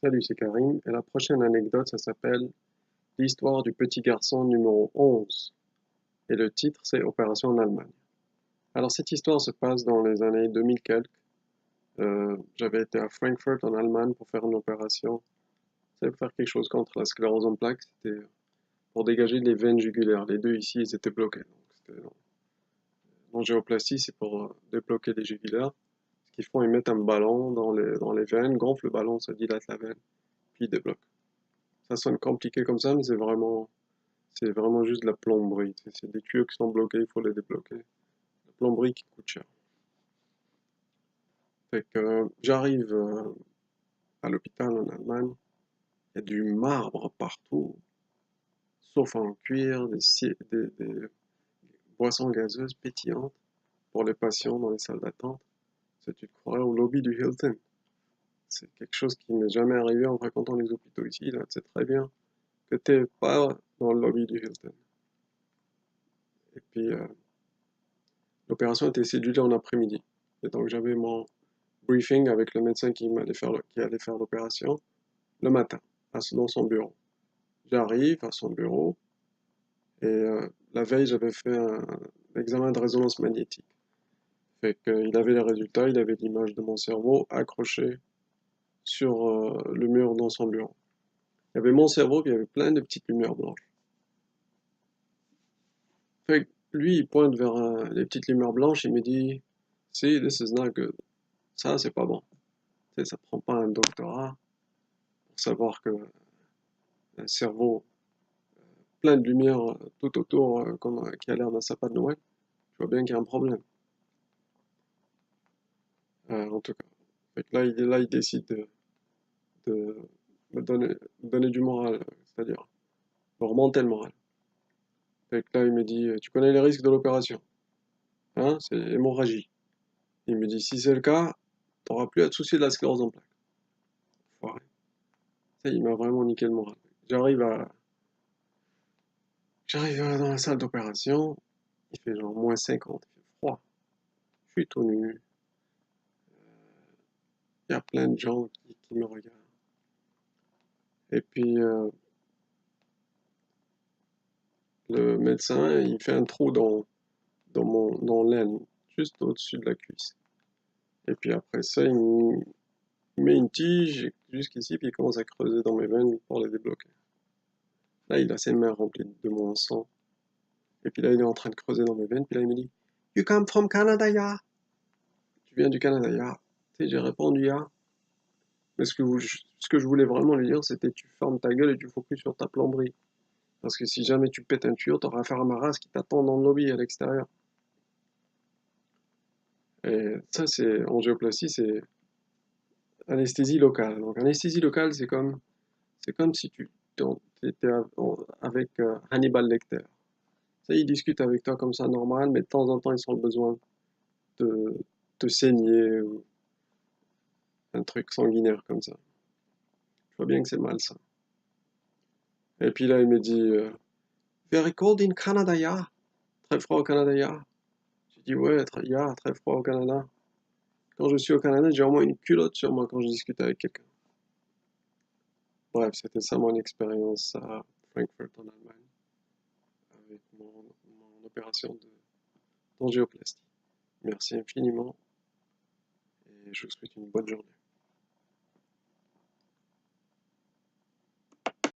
Salut, c'est Karim, et la prochaine anecdote, ça s'appelle l'histoire du petit garçon numéro 11. Et le titre, c'est Opération en Allemagne. Alors, cette histoire se passe dans les années 2000 quelques. J'avais été à Frankfurt, en Allemagne, pour faire une opération. C'était pour faire quelque chose contre la sclérose en plaques. C'était pour dégager les veines jugulaires. Les deux ici, ils étaient bloqués. Donc, c'était l'angioplastie, c'est pour débloquer les jugulaires. Ce qu'ils font, ils mettent un ballon dans les veines, gonflent le ballon, ça dilate la veine, puis ils débloquent. Ça sonne compliqué comme ça, mais c'est vraiment juste de la plomberie. C'est des tuyaux qui sont bloqués, il faut les débloquer. La plomberie qui coûte cher. Fait que j'arrive à l'hôpital en Allemagne, il y a du marbre partout, sauf en cuir, des boissons gazeuses pétillantes pour les patients dans les salles d'attente. Tu te croirais au lobby du Hilton. C'est quelque chose qui m'est jamais arrivé en fréquentant les hôpitaux ici. Là, c'est très bien que t'es pas dans le lobby du Hilton. Et puis, l'opération était cédulée en après-midi. Et donc, j'avais mon briefing avec le médecin qui allait faire l'opération le matin, dans son bureau. J'arrive à son bureau et la veille, j'avais fait un examen de résonance magnétique. Fait qu'il avait les résultats, il avait l'image de mon cerveau accrochée sur le mur dans son bureau. Il y avait mon cerveau, puis il y avait plein de petites lumières blanches. Fait que lui, il pointe vers les petites lumières blanches, il me dit, See, this is not good. Ça, c'est pas bon. Tu sais, ça prend pas un doctorat pour savoir que un cerveau plein de lumière tout autour, comme, qui a l'air d'un sapin de Noël, je vois bien qu'il y a un problème. En tout cas. Fait que là, il décide de me donner du moral, c'est-à-dire de remonter le moral. Fait que là, il me dit, tu connais les risques de l'opération, hein, c'est hémorragie. Il me dit, si c'est le cas, t'auras plus à te soucier de la sclérose en plaques. Foiré. Ça, il m'a vraiment niqué le moral. J'arrive à, j'arrive dans la salle d'opération, il fait genre -50, il fait froid. Je suis tout nu, il y a plein de gens qui me regardent. Et puis, le médecin, il fait un trou dans l'aine, juste au-dessus de la cuisse. Et puis après ça, il met une tige jusqu'ici, puis il commence à creuser dans mes veines pour les débloquer. Là, il a ses mains remplies de mon sang. Et puis là, il est en train de creuser dans mes veines, puis là, il me dit, You come from Canada, ya? Tu viens du Canada, ya? Tu sais, j'ai répondu, ya. Mais ce que je voulais vraiment lui dire, c'était, tu fermes ta gueule et tu focuses sur ta plomberie. Parce que si jamais tu pètes un tuyau, t'auras affaire à ma race qui t'attend dans le lobby à l'extérieur. Et ça, c'est angioplastie, c'est anesthésie locale. Donc anesthésie locale, c'est comme si tu étais avec Hannibal Lecter. Ça, il discute avec toi comme ça normal, mais de temps en temps, ils ont le besoin de te saigner ou un truc sanguinaire comme ça. Je vois bien que c'est mal ça. Et puis là, il me dit Very cold in Canada, yeah. Très froid au Canada, yeah. J'ai dit ouais, très froid au Canada. Quand je suis au Canada, j'ai au moins une culotte sur moi quand je discute avec quelqu'un. Bref, c'était ça mon expérience à Frankfurt en Allemagne avec mon opération d'angioplastie. Merci infiniment et je vous souhaite une bonne journée.